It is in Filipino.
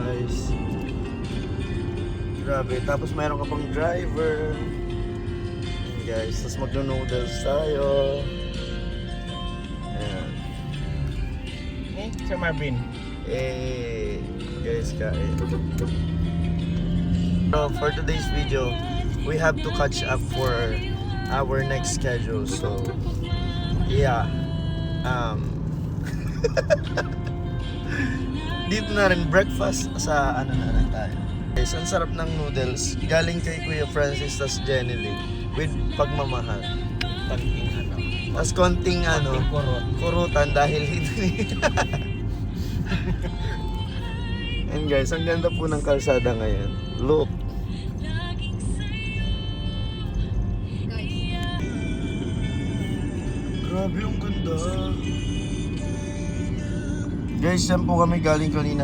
guys. Grabe, tapos mayroon ka pang driver. Ayan guys, tapos magno-noodles tayo. Ayan. Sir Marvin. Guys, kain. So, for today's video, we have to catch up for our next schedule. So, yeah. Dito na rin breakfast sa ano na lang tayo. Guys, ang sarap ng noodles. Galing kay Kuya Francis tas Jenny Lee with pagmamahal. Konting ano. Tapos konting ano, kurutan dahil hindi. And guys, ang ganda po ng kalsada ngayon. Look. Grabe yung ganda. Guys, yan po kami galing kanina